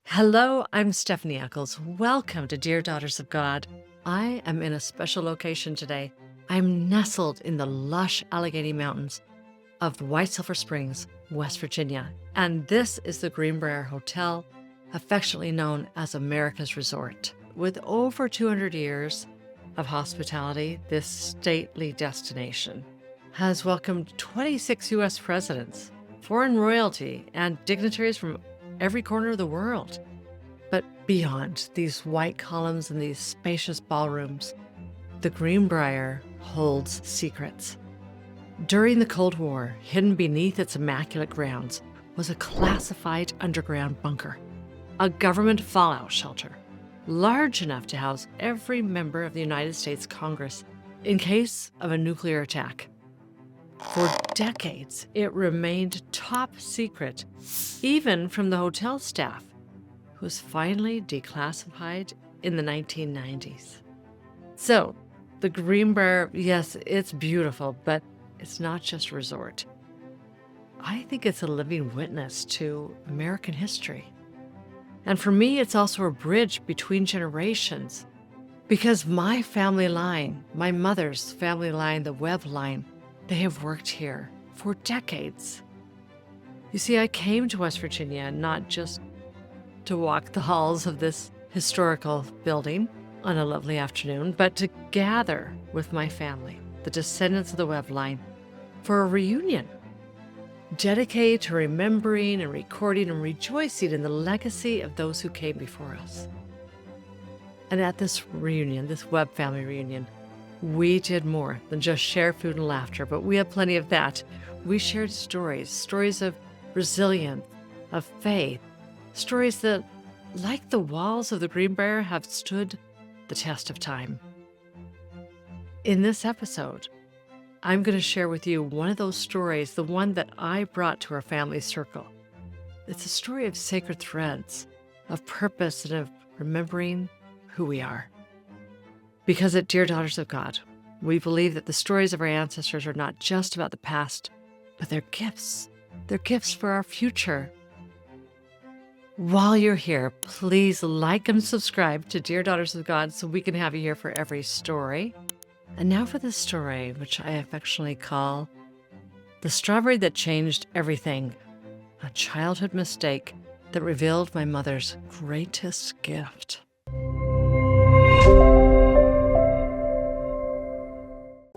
Hello, I'm Stephanie Eccles. Welcome to Dear Daughters of God. I am in a special location today. I'm nestled in the lush Allegheny Mountains of White Silver Springs, West Virginia. And this is the Greenbrier Hotel, affectionately known as America's Resort. With over 200 years of hospitality, this stately destination has welcomed 26 U.S. presidents, foreign royalty, and dignitaries from every corner of the world. But beyond these white columns and these spacious ballrooms, the Greenbrier holds secrets. During the Cold War, hidden beneath its immaculate grounds was a classified underground bunker, a government fallout shelter, large enough to house every member of the United States Congress in case of a nuclear attack. For decades, it remained top secret, even from the hotel staff, who was finally declassified in the 1990s. So, the Greenbrier, yes, it's beautiful, but it's not just a resort. I think it's a living witness to American history. And for me, it's also a bridge between generations, because my family line, my mother's family line, the Webb line, they have worked here for decades. You see, I came to West Virginia not just to walk the halls of this historical building on a lovely afternoon, but to gather with my family, the descendants of the Webb line, for a reunion, dedicated to remembering and recording and rejoicing in the legacy of those who came before us. And at this reunion, this Webb family reunion, we did more than just share food and laughter, but we had plenty of that. We shared stories of resilience, of faith, stories that, like the walls of the Greenbrier, have stood the test of time. In this episode, I'm going to share with you one of those stories, the one that I brought to our family circle. It's a story of sacred threads, of purpose, and of remembering who we are. Because at Dear Daughters of God, we believe that the stories of our ancestors are not just about the past, but they're gifts. They're gifts for our future. While you're here, please like and subscribe to Dear Daughters of God so we can have you here for every story. And now for the story, which I affectionately call The Strawberry That Changed Everything, a childhood mistake that revealed my mother's greatest gift.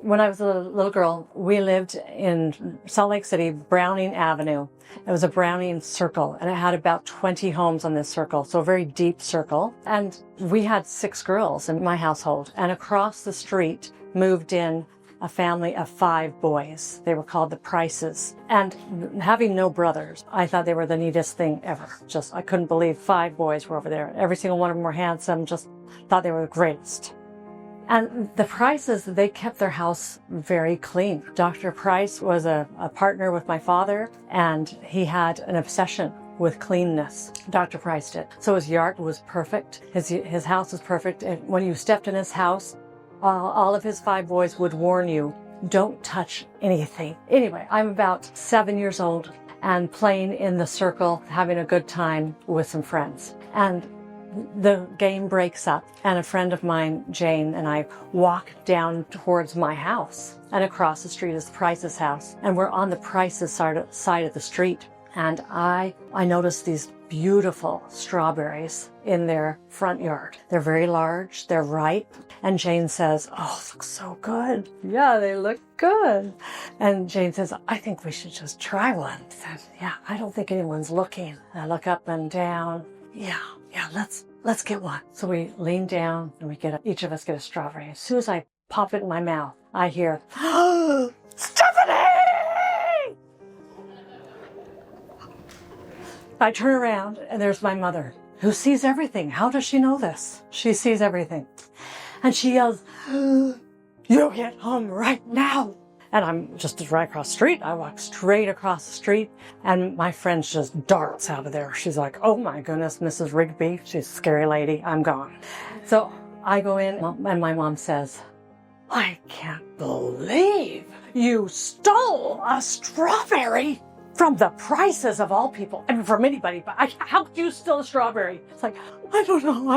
When I was a little girl, we lived in Salt Lake City, Browning Avenue. It was a Browning circle, and it had about 20 homes on this circle, so a very deep circle. And we had 6 girls in my household, and across the street moved in a family of 5 boys. They were called the Prices. And having no brothers, I thought they were the neatest thing ever. I couldn't believe 5 boys were over there. Every single one of them were handsome, just thought they were the greatest. And the Prices, they kept their house very clean. Dr. Price was a partner with my father, and he had an obsession with cleanness. Dr. Price did. So his yard was perfect. His house was perfect. And when you stepped in his house, all of his 5 boys would warn you, don't touch anything. Anyway, I'm about 7 years old and playing in the circle, having a good time with some friends. And the game breaks up, and a friend of mine, Jane, and I walk down towards my house. And across the street is the Price's house. And we're on the Price's side of the street. And I noticed these beautiful strawberries in their front yard. They're very large, they're ripe. And Jane says, oh, they look so good. Yeah, they look good. And Jane says, I think we should just try one. I said, yeah, I don't think anyone's looking. And I look up and down. Yeah, let's get one. So we lean down and each of us get a strawberry. As soon as I pop it in my mouth, I hear, oh, Stephanie! I turn around and there's my mother, who sees everything. How does she know this? She sees everything. And she yells, you get home right now. And I'm just right across the street. I walk straight across the street, and my friend just darts out of there. She's like, oh my goodness, Mrs. Rigby. She's a scary lady. I'm gone. So I go in, and my mom says, I can't believe you stole a strawberry. from the prices of all people. I mean, from anybody, but how could you steal a strawberry? It's like, I don't know.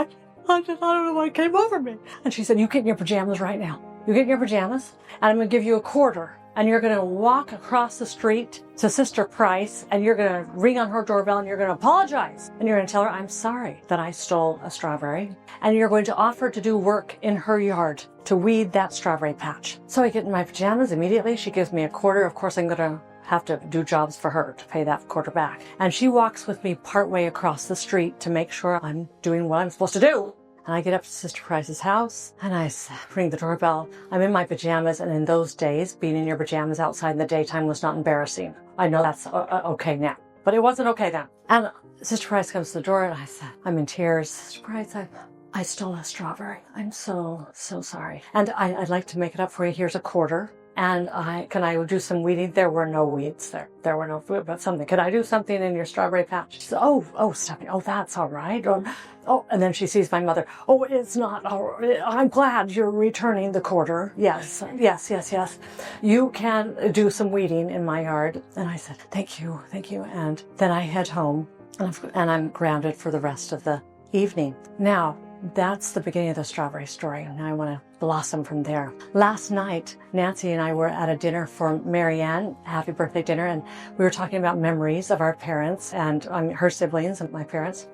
I don't know what came over me. And she said, you get in your pajamas right now. You get in your pajamas, and I'm going to give you a quarter. And you're going to walk across the street to Sister Price, and you're going to ring on her doorbell, and you're going to apologize. And you're going to tell her, I'm sorry that I stole a strawberry. And you're going to offer to do work in her yard to weed that strawberry patch. So I get in my pajamas immediately. She gives me a quarter. Of course, I'm going to have to do jobs for her to pay that quarter back. And she walks with me partway across the street to make sure I'm doing what I'm supposed to do. And I get up to Sister Price's house, and I ring the doorbell. I'm in my pajamas, and in those days, being in your pajamas outside in the daytime was not embarrassing. I know that's okay now, but it wasn't okay then. And Sister Price comes to the door, and I said, I'm in tears. Sister Price, I stole a strawberry. I'm so sorry. And I'd like to make it up for you. Here's a quarter. And can I do some weeding? There were no weeds there. There were no food, but something. Could I do something in your strawberry patch? She said, oh, Stephanie, that's all right. Oh, and then she sees my mother. Oh, it's not all right. I'm glad you're returning the quarter. Yes. You can do some weeding in my yard. And I said, thank you. And then I head home, and I'm grounded for the rest of the evening. Now, that's the beginning of the strawberry story. Now I want to blossom from there. Last night, Nancy and I were at a dinner for Marianne, happy birthday dinner, and we were talking about memories of our parents and her siblings and my parents.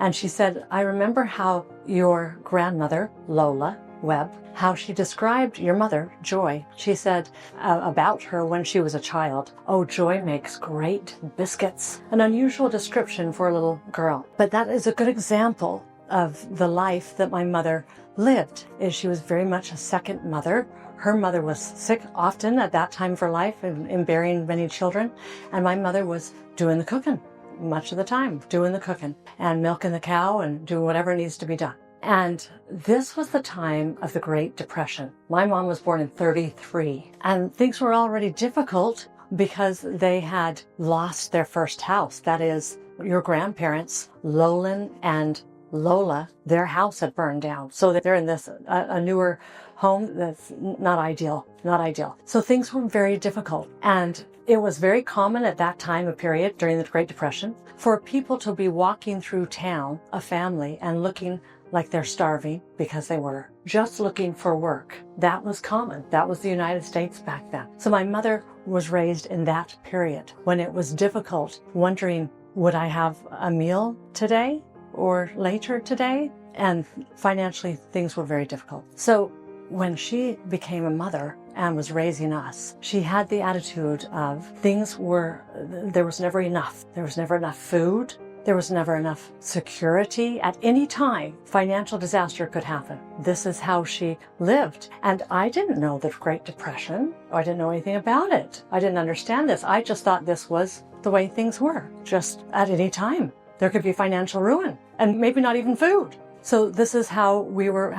And she said, I remember how your grandmother, Lola Webb, how she described your mother, Joy. She said about her when she was a child, oh, Joy makes great biscuits. An unusual description for a little girl. But that is a good example of the life that my mother lived. She was very much a second mother. Her mother was sick often at that time of her life in bearing many children. And my mother was doing the cooking much of the time, doing the cooking and milking the cow and doing whatever needs to be done. And this was the time of the Great Depression. My mom was born in 1933, and things were already difficult because they had lost their first house. That is, your grandparents, Lolan and Lola, their house had burned down. So they're in this, a newer home that's not ideal. So things were very difficult. And it was very common at that time, a period during the Great Depression, for people to be walking through town, a family, and looking like they're starving because they were just looking for work. That was common. That was the United States back then. So my mother was raised in that period when it was difficult, wondering, would I have a meal today? Or later today, and financially things were very difficult. So when she became a mother and was raising us, she had the attitude of there was never enough. There was never enough food. There was never enough security. At any time, financial disaster could happen. This is how she lived. And I didn't know the Great Depression. I didn't know anything about it. I didn't understand this. I just thought this was the way things were. Just at any time, there could be financial ruin and maybe not even food. So this is how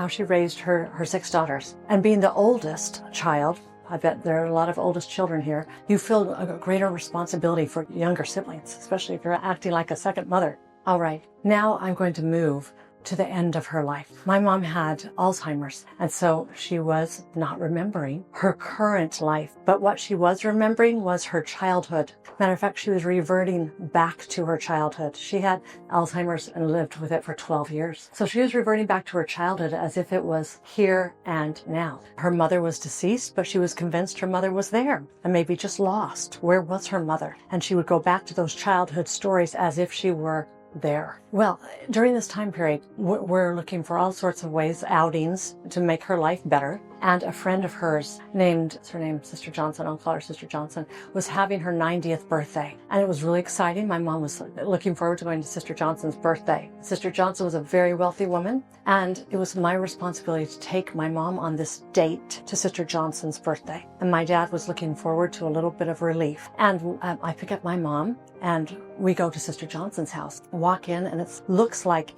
she raised her 6 daughters. And being the oldest child, I bet there are a lot of oldest children here, you feel a greater responsibility for younger siblings, especially if you're acting like a second mother. All right, now I'm going to move to the end of her life. My mom had Alzheimer's, and so she was not remembering her current life, but what she was remembering was her childhood. Matter of fact, she was reverting back to her childhood. She had Alzheimer's and lived with it for 12 years. So she was reverting back to her childhood as if it was here and now. Her mother was deceased, but she was convinced her mother was there and maybe just lost. Where was her mother? And she would go back to those childhood stories as if she were there. Well, during this time period, we're looking for all sorts of ways, outings to make her life better. And a friend of hers her name Sister Johnson, I'll call her Sister Johnson, was having her 90th birthday. And it was really exciting. My mom was looking forward to going to Sister Johnson's birthday. Sister Johnson was a very wealthy woman, and it was my responsibility to take my mom on this date to Sister Johnson's birthday. And my dad was looking forward to a little bit of relief. And I pick up my mom, and we go to Sister Johnson's house, walk in, and it looks like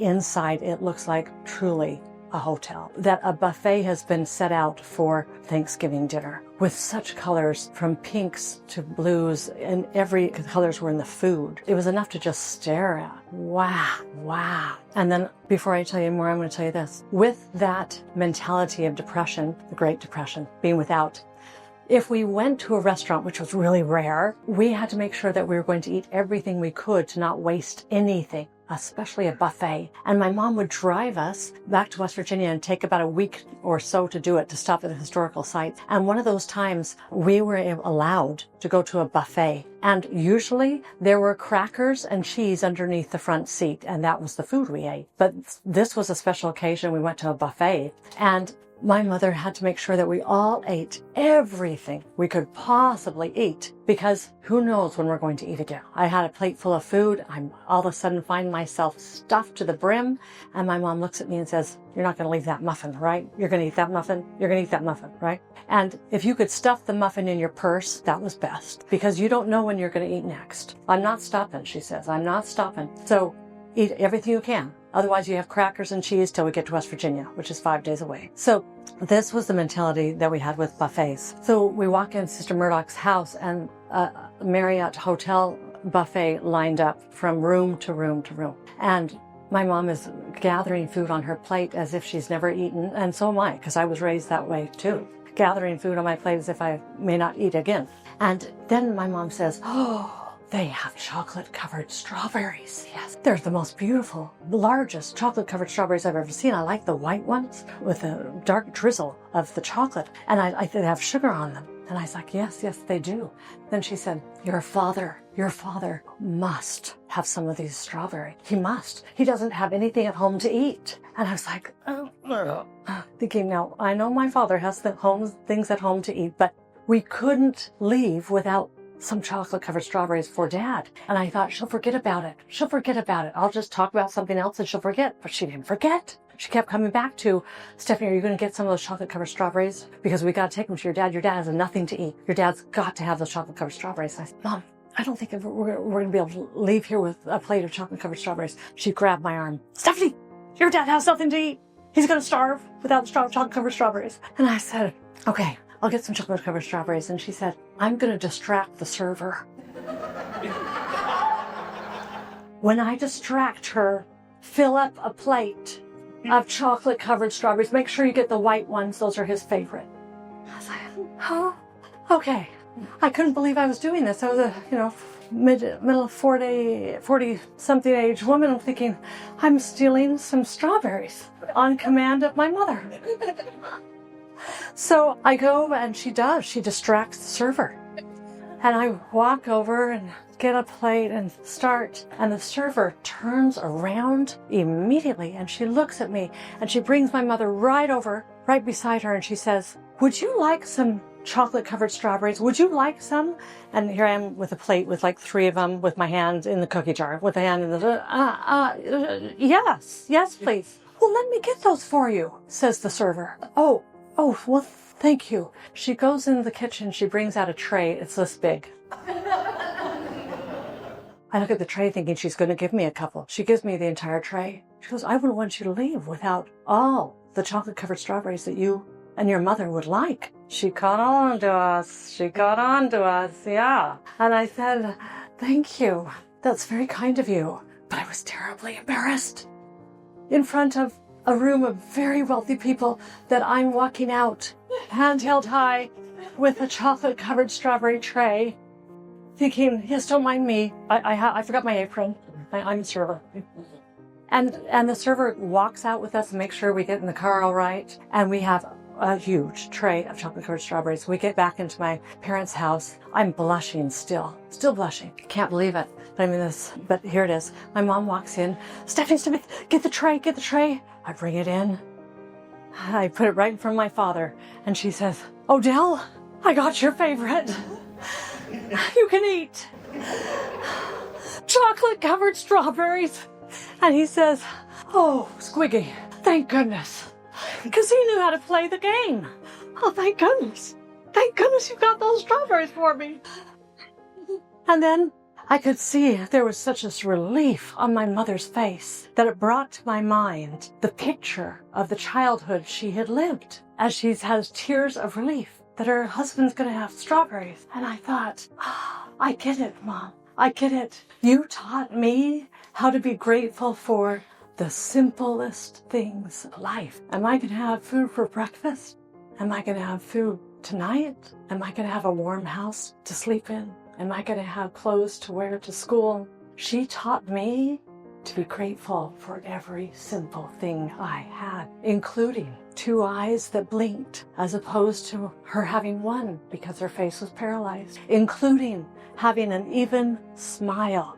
truly a hotel, that a buffet has been set out for Thanksgiving dinner with such colors from pinks to blues, and every colors were in the food. It was enough to just stare at. Wow. And then before I tell you more, I'm going to tell you this. With that mentality of depression, the Great Depression, being without, if we went to a restaurant, which was really rare, we had to make sure that we were going to eat everything we could to not waste anything, especially a buffet. And my mom would drive us back to West Virginia and take about a week or so to do it, to stop at the historical sites. And one of those times we were allowed to go to a buffet. And usually there were crackers and cheese underneath the front seat, and that was the food we ate. But this was a special occasion. We went to a buffet, and my mother had to make sure that we all ate everything we could possibly eat, because who knows when we're going to eat again. I had a plate full of food. I'm all of a sudden find myself stuffed to the brim, and my mom looks at me and says, "You're not going to leave that muffin, right? You're going to eat that muffin? You're going to eat that muffin, right?" And if you could stuff the muffin in your purse, that was best, because you don't know when you're going to eat next. "I'm not stopping," she says. "I'm not stopping." So eat everything you can. Otherwise, you have crackers and cheese till we get to West Virginia, which is 5 days away. So this was the mentality that we had with buffets. So we walk in Sister Murdoch's house, and a Marriott hotel buffet lined up from room to room to room. And my mom is gathering food on her plate as if she's never eaten, and so am I, because I was raised that way too. Gathering food on my plate as if I may not eat again. And then my mom says, "Oh, they have chocolate-covered strawberries." Yes, they're the most beautiful, largest chocolate-covered strawberries I've ever seen. I like the white ones with a dark drizzle of the chocolate, and they have sugar on them. And I was like, yes, they do. Then she said, your father must have some of these strawberries. He must. He doesn't have anything at home to eat. And I was like, thinking, now, I know my father has things at home to eat, but we couldn't leave without some chocolate-covered strawberries for Dad. And I thought, she'll forget about it. She'll forget about it. I'll just talk about something else and she'll forget. But she didn't forget. She kept coming back to, "Stephanie, are you going to get some of those chocolate-covered strawberries? Because we got to take them to your dad. Your dad has nothing to eat. Your dad's got to have those chocolate-covered strawberries." And I said, "Mom, I don't think we're going to be able to leave here with a plate of chocolate-covered strawberries." She grabbed my arm. "Stephanie, your dad has nothing to eat. He's going to starve without chocolate-covered strawberries." And I said, "Okay, I'll get some chocolate-covered strawberries." And she said, "I'm going to distract the server." When I distract her, fill up a plate of chocolate-covered strawberries. Make sure you get the white ones. Those are his favorite. I was like, oh, okay. I couldn't believe I was doing this. I was a, middle 40-something age woman thinking, I'm stealing some strawberries on command of my mother. So I go, and she does. She distracts the server. And I walk over and get a plate and start. And the server turns around immediately, and she looks at me, and she brings my mother right beside her, and she says, "Would you like some chocolate-covered strawberries? Would you like some?" And here I am with a plate with like 3 of them, with my hand in the cookie jar, with a hand in the, yes, please. "Well, let me get those for you," says the server. Oh, well, thank you. She goes into the kitchen. She brings out a tray. It's this big. I look at the tray thinking she's going to give me a couple. She gives me the entire tray. She goes, "I wouldn't want you to leave without all the chocolate-covered strawberries that you and your mother would like." She caught on to us, yeah. And I said, "Thank you. That's very kind of you." But I was terribly embarrassed in front of a room of very wealthy people that I'm walking out, hand held high, with a chocolate-covered strawberry tray, thinking, yes, don't mind me. I forgot my apron. I'm a server. And the server walks out with us and makes sure we get in the car all right. And we have a huge tray of chocolate-covered strawberries. We get back into my parents' house. I'm blushing still blushing. Can't believe it. But here it is. My mom walks in. Stephanie, get the tray. I bring it in. I put it right in front of my father. And she says, "Odell, I got your favorite. You can eat chocolate-covered strawberries." And he says, "Oh, Squiggy, thank goodness." Because he knew how to play the game. "Oh, thank goodness. Thank goodness you got those strawberries for me." And then I could see there was such a relief on my mother's face that it brought to my mind the picture of the childhood she had lived, as she has tears of relief that her husband's going to have strawberries. And I thought, I get it, Mom. I get it. You taught me how to be grateful for the simplest things of life. Am I going to have food for breakfast? Am I going to have food tonight, am I going to have a warm house to sleep in? Am I going to have clothes to wear to school? She taught me to be grateful for every simple thing I had, including 2 eyes that blinked, as opposed to her having one because her face was paralyzed, including having an even smile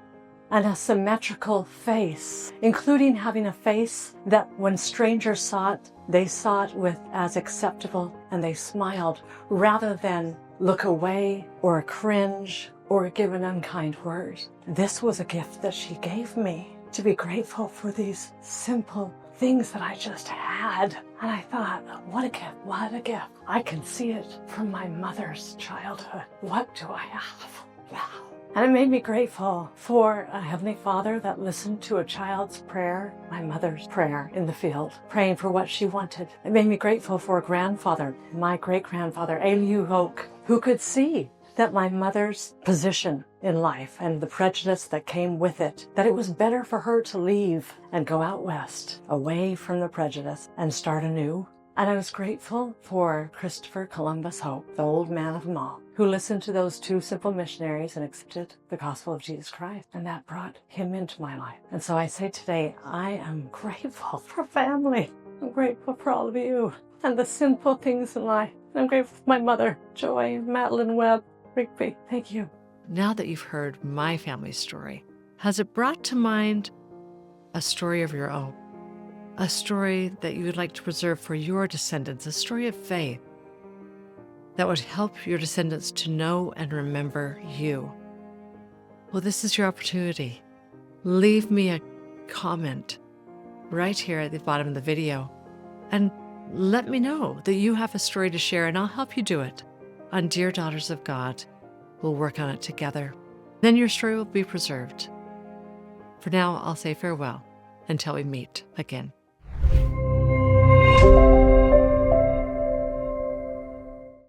and a symmetrical face, including having a face that when strangers saw it, they saw it with as acceptable and they smiled rather than look away or cringe or give an unkind word. This was a gift that she gave me, to be grateful for these simple things that I just had. And I thought, what a gift, what a gift. I can see it from my mother's childhood. What do I have? Wow. And it made me grateful for a Heavenly Father that listened to a child's prayer, my mother's prayer in the field, praying for what she wanted. It made me grateful for a grandfather, my great-grandfather, Elihu Oak, who could see that my mother's position in life and the prejudice that came with it, that it was better for her to leave and go out west, away from the prejudice, and start anew. And I was grateful for Christopher Columbus Hope, the old man of them all, who listened to those 2 simple missionaries and accepted the gospel of Jesus Christ. And that brought him into my life. And so I say today, I am grateful for family. I'm grateful for all of you and the simple things in life. And I'm grateful for my mother, Joy, Madeline Webb, Rigby. Thank you. Now that you've heard my family's story, has it brought to mind a story of your own? A story that you would like to preserve for your descendants, a story of faith that would help your descendants to know and remember you? Well, this is your opportunity. Leave me a comment right here at the bottom of the video and let me know that you have a story to share, and I'll help you do it on Dear Daughters of God. We'll work on it together. Then your story will be preserved. For now, I'll say farewell until we meet again.